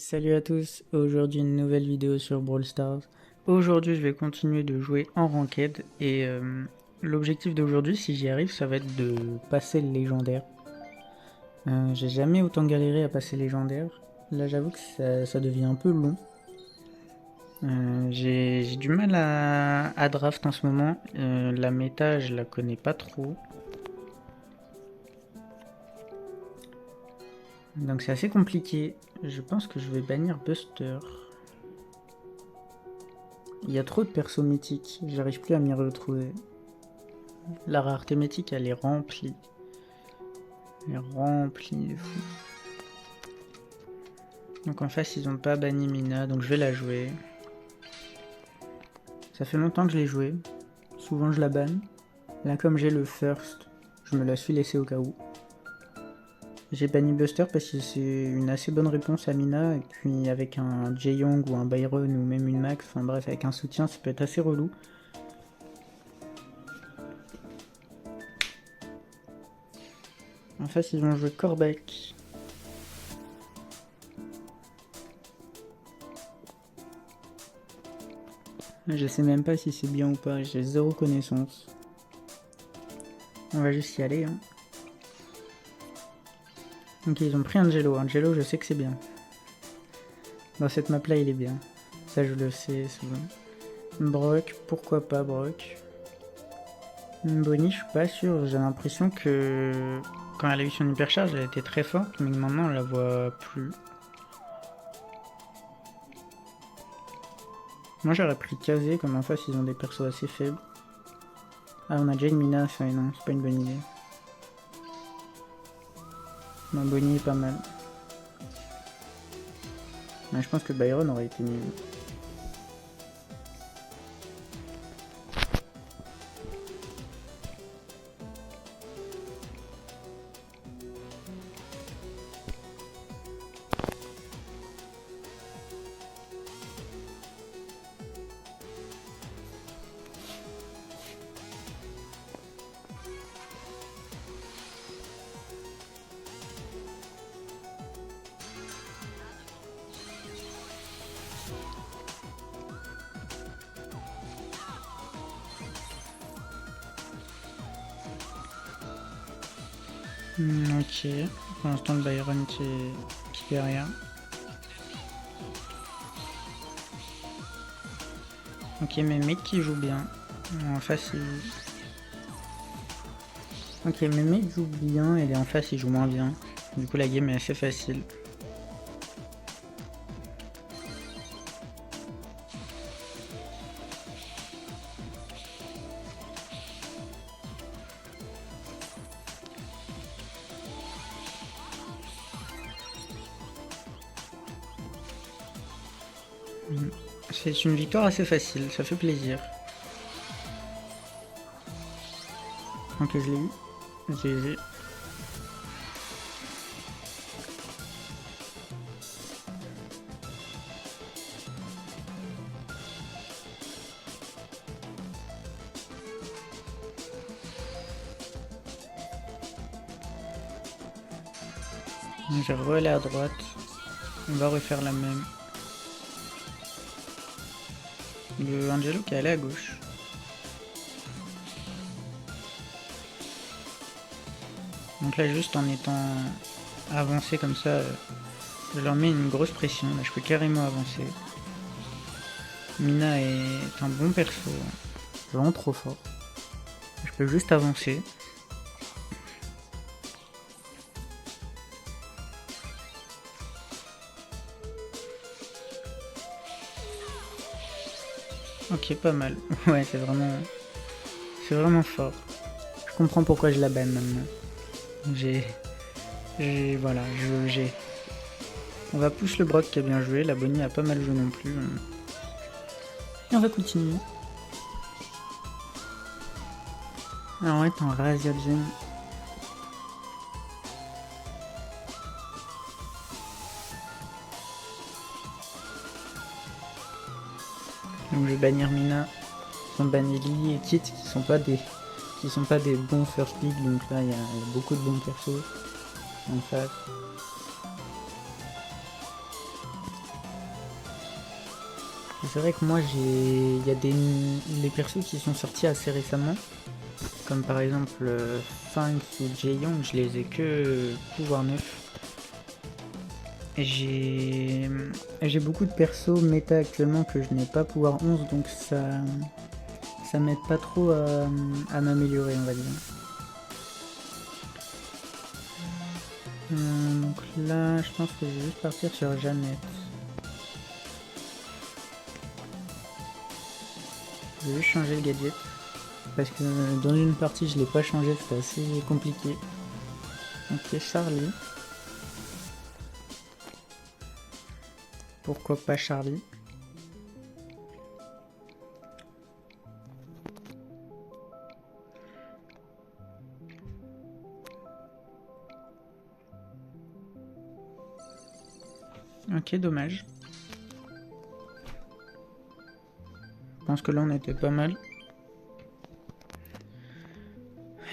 Salut à tous, aujourd'hui une nouvelle vidéo sur Brawl Stars. Aujourd'hui je vais continuer de jouer en ranked et l'objectif d'aujourd'hui, si j'y arrive, ça va être de passer le légendaire. J'ai jamais autant galéré à passer légendaire. Là j'avoue que ça devient un peu long. J'ai du mal à draft en ce moment. La méta je la connais pas trop. Donc c'est assez compliqué. Je pense que je vais bannir Buster. Il y a trop de persos mythiques, j'arrive plus à m'y retrouver. La rareté mythique elle est remplie. Elle est remplie de fou. Donc en face ils ont pas banni Mina, donc je vais la jouer. Ça fait longtemps que je l'ai jouée. Souvent je la banne. Là comme j'ai le first, je me la suis laissée au cas où. J'ai banni Buster parce que c'est une assez bonne réponse à Mina, et puis avec un Jae-Young ou un Byron ou même une Max, enfin bref avec un soutien ça peut être assez relou. En face ils vont jouer Corbeck. Je sais même pas si c'est bien ou pas, j'ai zéro connaissance. On va juste y aller. Hein. Ok, ils ont pris Angelo. Angelo, je sais que c'est bien. Dans cette map là, il est bien. Ça, je le sais souvent. Brock, pourquoi pas Brock. Bonnie, je suis pas sûr. J'ai l'impression que quand elle a eu son hypercharge, elle était très forte, mais maintenant on la voit plus. Moi j'aurais pris Kazé, comme en face ils ont des persos assez faibles. Ah, on a déjà une Mina, ça, non, c'est pas une bonne idée. Non, Bonnie est pas mal. Mais je pense que Byron aurait été mieux. Ok, pour l'instant le Byron qui fait rien. Ok, mais mec qui joue bien. En face il... Ok, mais mec joue bien et en face il joue moins bien. Du coup la game est assez facile. C'est une victoire assez facile, ça fait plaisir. Ok, je l'ai eu. GG. Je vais aller à droite. On va refaire la même. Le Angelo qui est allé à gauche. Donc là juste en étant avancé comme ça, je leur mets une grosse pression. Là je peux carrément avancer. Mina est un bon perso. Vraiment trop fort. Je peux juste avancer. Ok, pas mal. Ouais, c'est vraiment fort. Je comprends pourquoi je la banne maintenant. Voilà, j'ai. On va push le Brock qui a bien joué, la Bonnie a pas mal joué non plus. Et on va continuer. Alors on va être en Razia Gen. Donc je vais bannir Mina, ils ont banni Lily et Kit qui sont pas des bons first pick, donc là il y a beaucoup de bons persos en face. C'est vrai que moi il y a des persos qui sont sortis assez récemment, comme par exemple Fangs ou Jaeyoung, je les ai que pouvoir 9. Et j'ai beaucoup de persos méta actuellement que je n'ai pas pouvoir 11, donc ça m'aide pas trop à m'améliorer, on va dire. Donc là, je pense que je vais juste partir sur Jeannette. Je vais juste changer le gadget. Parce que dans une partie, je l'ai pas changé, c'était assez compliqué. Ok, Charlie. Pourquoi pas Charlie? Ok, dommage. Je pense que là on était pas mal.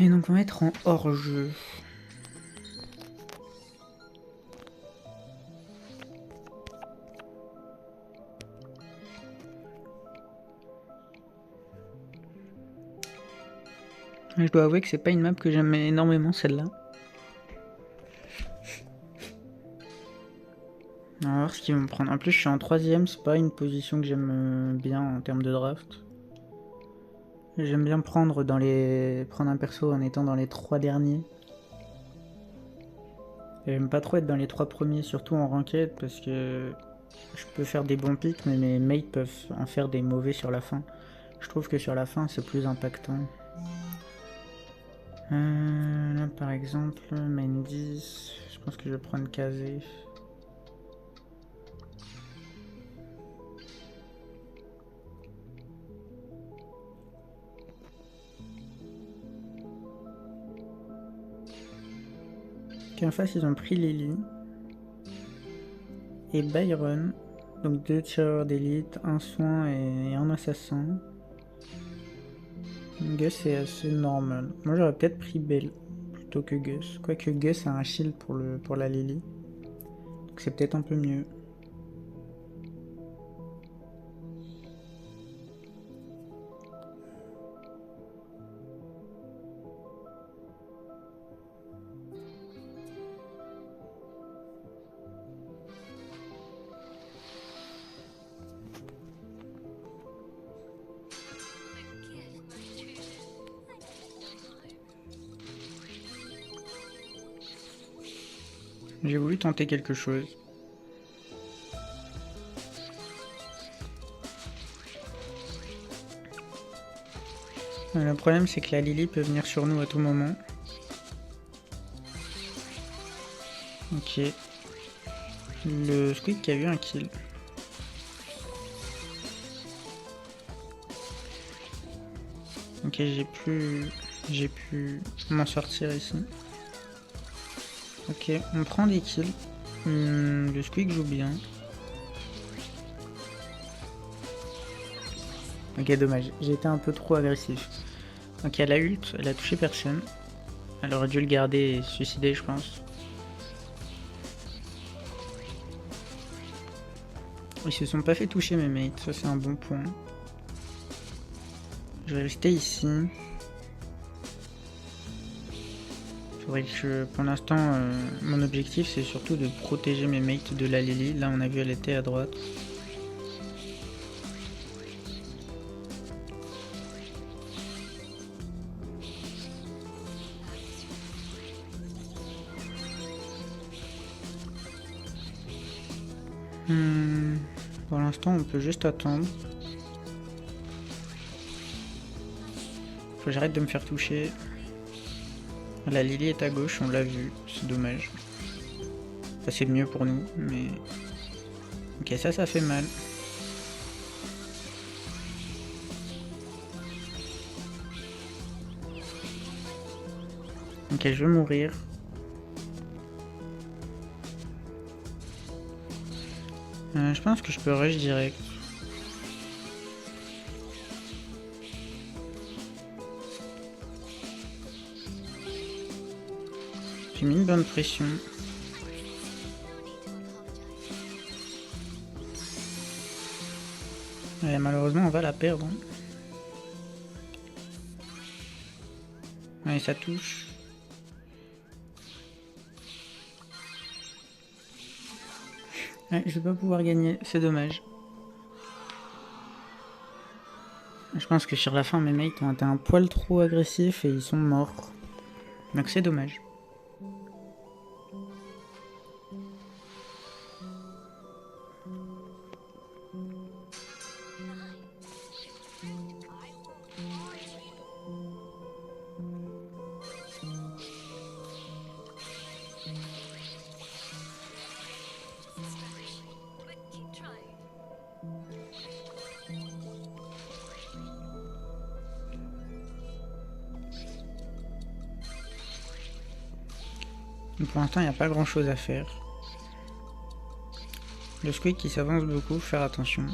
Et donc on va être en hors-jeu. Je dois avouer que c'est pas une map que j'aime énormément, celle-là. On va voir ce qu'ils vont me prendre. En plus, je suis en 3ème, c'est pas une position que j'aime bien en termes de draft. J'aime bien prendre un perso en étant dans les 3 derniers. J'aime pas trop être dans les 3 premiers, surtout en ranked, parce que je peux faire des bons picks, mais mes mates peuvent en faire des mauvais sur la fin. Je trouve que sur la fin, c'est plus impactant. Là, par exemple, Mendy, je pense que je vais prendre Kazé. En face, ils ont pris Lily et Byron. Donc 2 tireurs d'élite, un soin et un assassin. Gus est assez normal. Moi j'aurais peut-être pris Belle plutôt que Gus. Quoique Gus a un shield pour la Lily. Donc c'est peut-être un peu mieux. J'ai voulu tenter quelque chose. Le problème c'est que la Lily peut venir sur nous à tout moment. Ok. Le Squeak qui a eu un kill. Ok, j'ai pu m'en sortir ici. Ok, on prend des kills. Le Squeak joue bien. Ok, dommage. J'ai été un peu trop agressif. Ok, elle a ult, elle a touché personne. Elle aurait dû le garder et se suicider, je pense. Ils se sont pas fait toucher mes mates, ça c'est un bon point. Je vais rester ici. Faudrait que pour l'instant, mon objectif c'est surtout de protéger mes mates de la Lily. Là on a vu elle était à droite. Pour l'instant on peut juste attendre. Faut que j'arrête de me faire toucher. La Lily est à gauche, on l'a vu, c'est dommage. Enfin, c'est mieux pour nous, mais... Ok, ça fait mal. Ok, je vais mourir. Je pense que je peux rush direct. J'ai mis une bonne pression. Ouais, malheureusement, on va la perdre. Ouais, ça touche. Ouais, je vais pas pouvoir gagner, c'est dommage. Je pense que sur la fin, mes mates ont été un poil trop agressifs et ils sont morts. Donc c'est dommage. Donc pour l'instant, il n'y a pas grand chose à faire. Le squeak qui s'avance beaucoup, faire attention.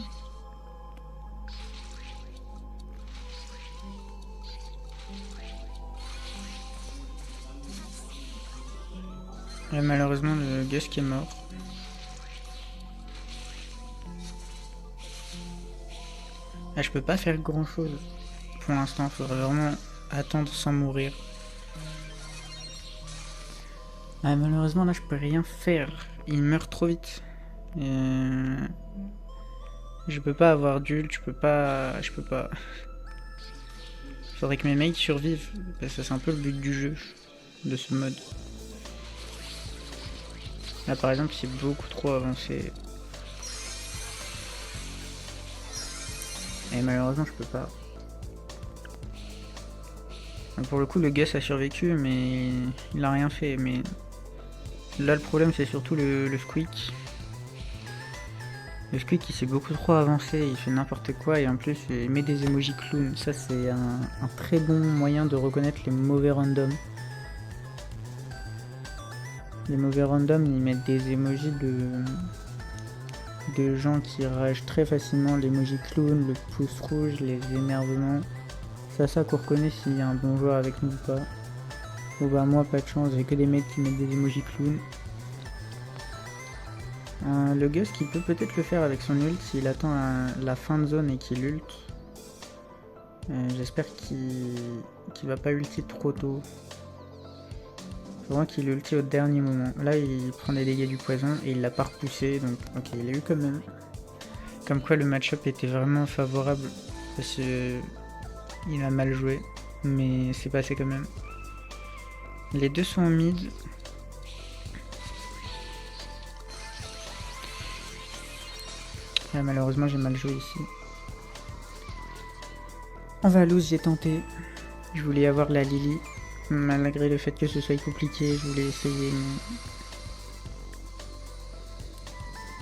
Et malheureusement, le Gus qui est mort. Là, je peux pas faire grand chose. Pour l'instant, il faudrait vraiment attendre sans mourir. Ah, malheureusement, là, je peux rien faire. Il meurt trop vite. Je peux pas avoir d'ult, je peux pas. Faudrait que mes mates survivent. Parce que c'est un peu le but du jeu, de ce mode. Là, par exemple, c'est beaucoup trop avancé. Et malheureusement, je peux pas. Pour le coup, le Gus a survécu, mais il a rien fait. Mais là, le problème, c'est surtout le Squeak. Le Squeak, il s'est beaucoup trop avancé, il fait n'importe quoi, et en plus, il met des emojis clown. Ça, c'est un très bon moyen de reconnaître les mauvais randoms. Les mauvais randoms, ils mettent des emojis de gens qui ragent très facilement, l'emoji clown, le pouce rouge, les énervements. C'est à ça qu'on reconnaît s'il y a un bon joueur avec nous ou pas. Bon bah moi pas de chance, j'ai que des mecs qui mettent des emojis clown. Le Gus qui peut peut-être le faire avec son ult s'il attend la fin de zone et qu'il ult. J'espère qu'il va pas ulti trop tôt. Faut vraiment qu'il ulti au dernier moment. Là il prend des dégâts du poison et il l'a pas repoussé, donc ok, il l'a eu quand même. Comme quoi le match-up était vraiment favorable parce que il a mal joué, mais c'est passé quand même. Les deux sont en mid. Là, malheureusement j'ai mal joué ici. On va lose, j'ai tenté. Je voulais avoir la Lily. Malgré le fait que ce soit compliqué, je voulais essayer.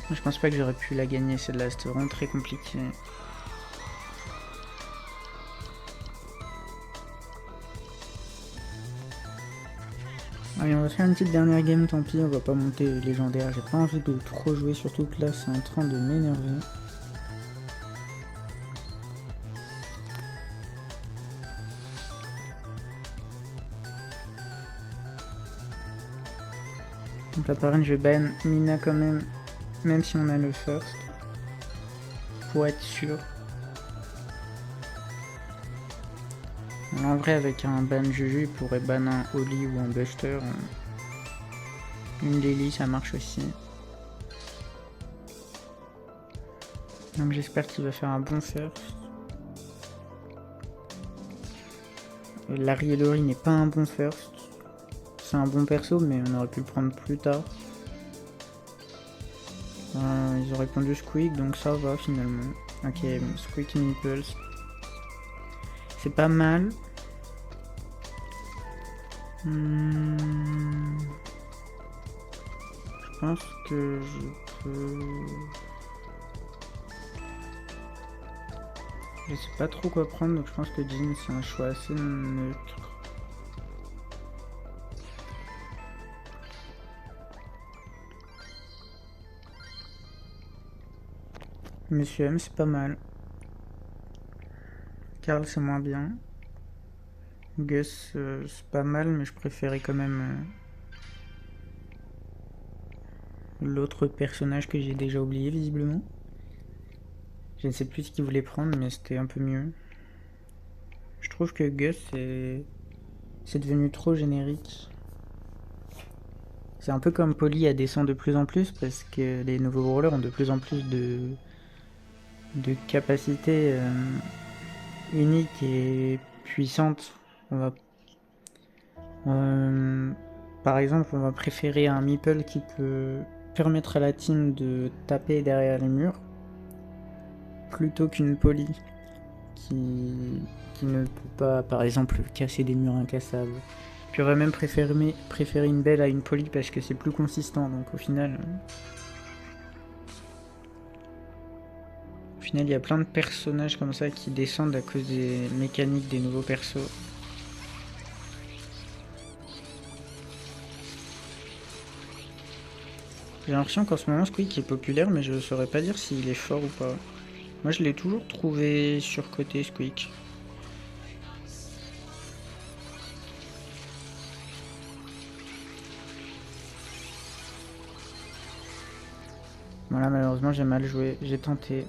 Mais je pense pas que j'aurais pu la gagner celle-là, c'était vraiment très compliqué. Allez, on va faire une petite dernière game, tant pis, on va pas monter légendaire. J'ai pas envie de trop jouer, surtout que là c'est en train de m'énerver. Donc là par contre je vais ban Mina quand même si on a le first. Pour être sûr. En vrai avec un ban Juju il pourrait ban un Oli ou un Buster. Une Lily ça marche aussi. Donc j'espère qu'il va faire un bon first. Larry et Lori n'est pas un bon first. C'est un bon perso mais on aurait pu le prendre plus tard. Ils ont répondu Squeak donc ça va finalement. Ok, Squeak Impulse. C'est pas mal. Je pense que je peux... Je sais pas trop quoi prendre donc je pense que Jhin c'est un choix assez neutre. Monsieur M c'est pas mal. Karl c'est moins bien. Gus c'est pas mal mais je préférais quand même l'autre personnage que j'ai déjà oublié visiblement. Je ne sais plus ce qu'il voulait prendre, mais c'était un peu mieux. Je trouve que Gus, c'est devenu trop générique. C'est un peu comme Polly, elle descend de plus en plus parce que les nouveaux brawlers ont de plus en plus de capacités uniques et puissantes. On va, par exemple, on va préférer un Meeple qui peut permettre à la team de taper derrière les murs plutôt qu'une Polly qui ne peut pas, par exemple, casser des murs incassables. Puis on va même préférer une Belle à une Polly parce que c'est plus consistant, donc au final, il y a plein de personnages comme ça qui descendent à cause des mécaniques des nouveaux persos. J'ai l'impression qu'en ce moment Squeak est populaire, mais je ne saurais pas dire s'il est fort ou pas. Moi je l'ai toujours trouvé surcoté Squeak. Voilà, malheureusement j'ai mal joué, j'ai tenté.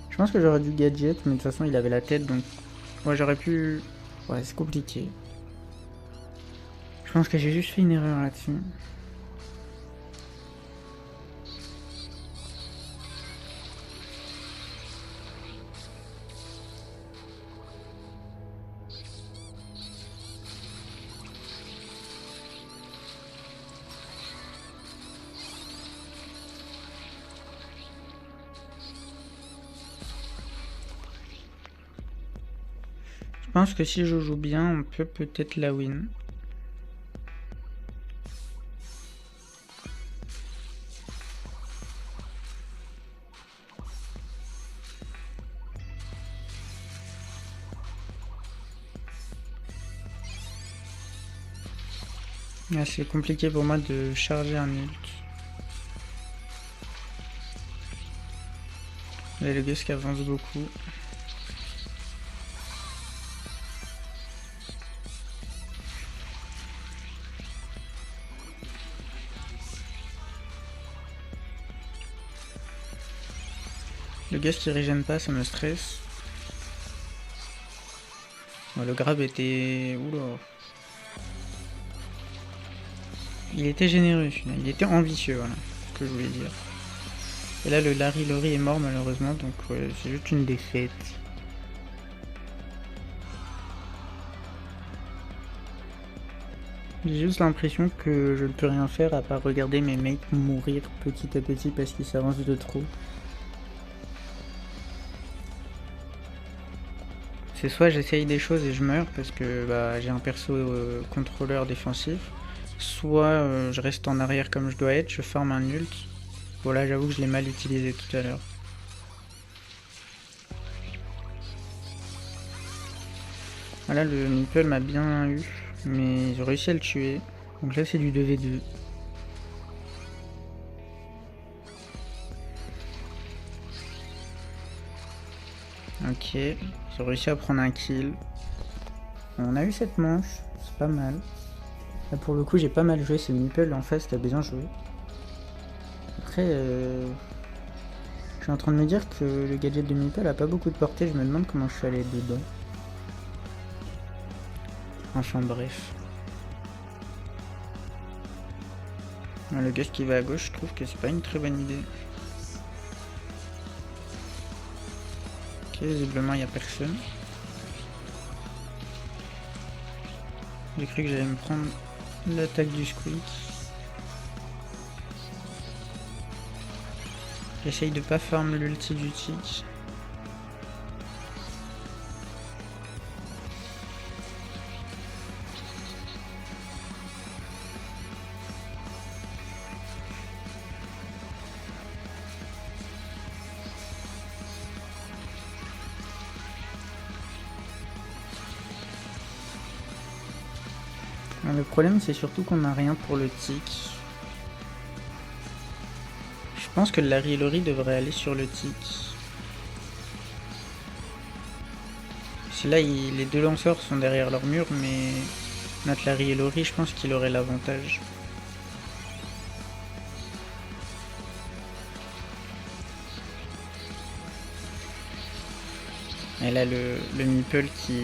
Je pense que j'aurais dû gadget, mais de toute façon il avait la tête, donc moi j'aurais pu... Ouais, c'est compliqué. Je pense que j'ai juste fait une erreur là-dessus. Je pense que si je joue bien, on peut peut-être la win. Ah, c'est compliqué pour moi de charger un ult. Là, le Gus qui avance beaucoup. Le Gus qui régène pas, ça me stresse. Bon, le grab était... Oula. Il était généreux, il était ambitieux, voilà, ce que je voulais dire. Et là, le Larry Lori est mort malheureusement, donc ouais, c'est juste une défaite. J'ai juste l'impression que je ne peux rien faire à part regarder mes mates mourir petit à petit parce qu'ils s'avancent de trop. C'est soit j'essaye des choses et je meurs parce que bah, j'ai un perso contrôleur défensif, soit je reste en arrière comme je dois être, je farm un ult. Voilà, j'avoue que je l'ai mal utilisé tout à l'heure. Voilà, le Meeple m'a bien eu, mais j'ai réussi à le tuer. Donc là c'est du 2v2. Ok, j'ai réussi à prendre un kill. On a eu cette manche, c'est pas mal. Là pour le coup j'ai pas mal joué, c'est Meeple en face qui a bien joué. Après, je suis en train de me dire que le gadget de Meeple a pas beaucoup de portée, je me demande comment je suis allé dedans. Enfin bref. Le Gus qui va à gauche, je trouve que c'est pas une très bonne idée. Ok, visiblement il n'y a personne. J'ai cru que j'allais me prendre l'attaque du Squeak. J'essaye de pas farm l'ulti du tic. Le problème c'est surtout qu'on n'a rien pour le tic. Je pense que le Larry et Lori devrait aller sur le tic. Là, les deux lanceurs sont derrière leur mur, mais notre Larry et Lori, je pense qu'il aurait l'avantage. Et là le Meeple qui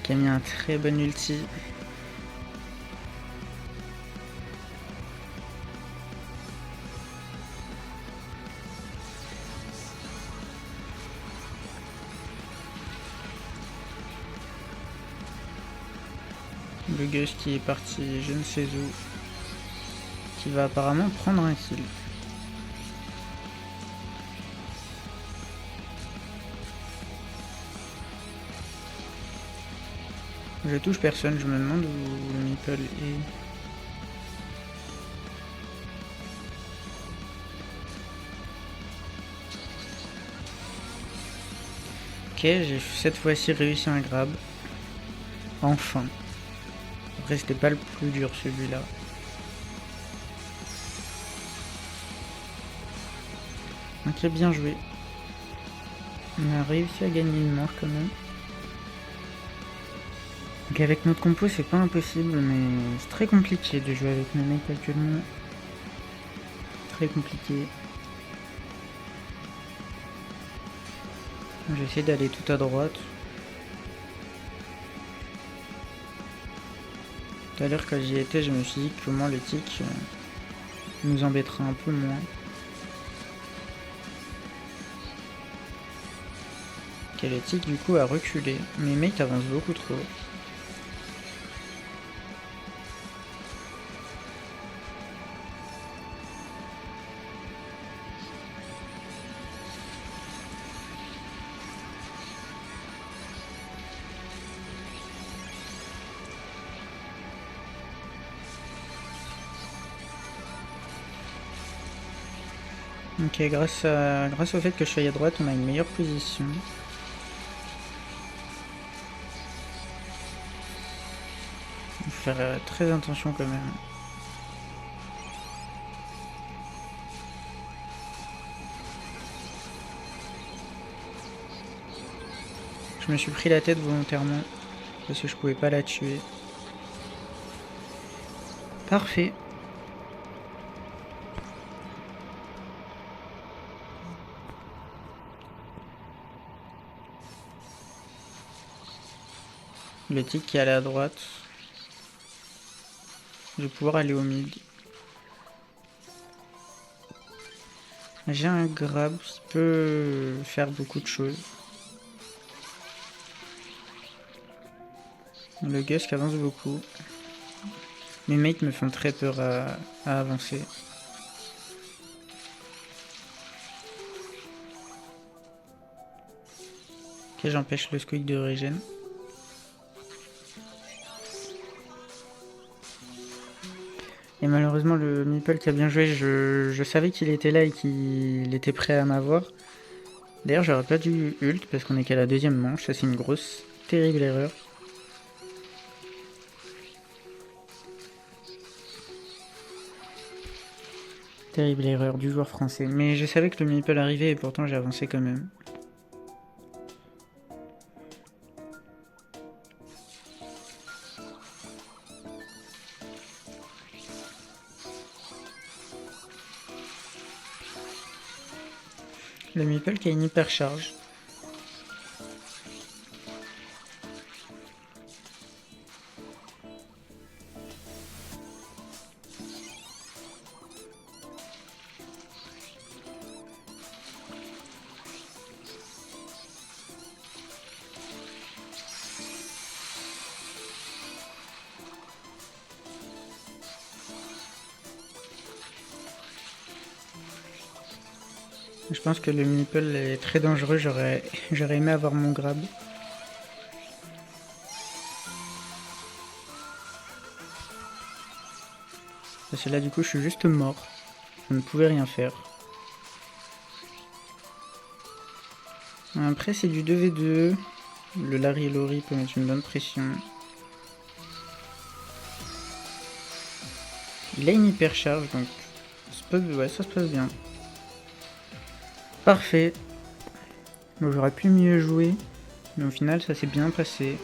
a mis un très bon ulti. Le Gus qui est parti je ne sais où. Qui va apparemment prendre un kill. Je touche personne, je me demande où le Meeple est. Ok, j'ai cette fois-ci réussi un grab. Enfin. Après c'était pas le plus dur celui-là. Ok, bien joué. On a réussi à gagner une manche quand même. Donc avec notre compo c'est pas impossible, mais c'est très compliqué de jouer avec nos mecs actuellement. Très compliqué. J'essaie d'aller tout à droite. Tout à l'heure quand j'y étais, je me suis dit que au moins le tic nous embêtera un peu moins. Ok, le tic du coup a reculé. Mes mates avancent beaucoup trop. Ok, grâce au fait que je suis à droite, on a une meilleure position. Il faut faire très attention quand même. Je me suis pris la tête volontairement parce que je pouvais pas la tuer. Parfait. Le tic qui est allé à droite. Je vais pouvoir aller au mid. J'ai un grab qui peut faire beaucoup de choses. Le Gus qui avance beaucoup. Mes mates me font très peur à avancer. Ok, j'empêche le squeak de régène. Et malheureusement le Meeple qui a bien joué, je savais qu'il était là et qu'il était prêt à m'avoir. D'ailleurs j'aurais pas dû ult parce qu'on est qu'à la deuxième manche, ça c'est une grosse, terrible erreur. Terrible erreur du joueur français. Mais je savais que le Meeple arrivait et pourtant j'ai avancé quand même. Le Meeple qui a une hyper charge. Je pense que le Meeple est très dangereux, j'aurais aimé avoir mon grab. Parce que là du coup je suis juste mort. Je ne pouvais rien faire. Après c'est du 2v2. Le Larry et Lori peut mettre une bonne pression. Il a une hyper charge donc ouais, ça se passe bien. Parfait. Bon, j'aurais pu mieux jouer, mais au final ça s'est bien passé.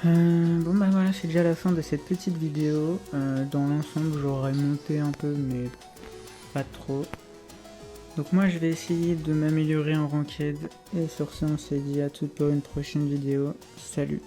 Bon bah voilà, c'est déjà la fin de cette petite vidéo. Dans l'ensemble j'aurais monté un peu mais pas trop. Donc moi je vais essayer de m'améliorer en ranked. Et sur ce on se dit à toutes pour une prochaine vidéo. Salut!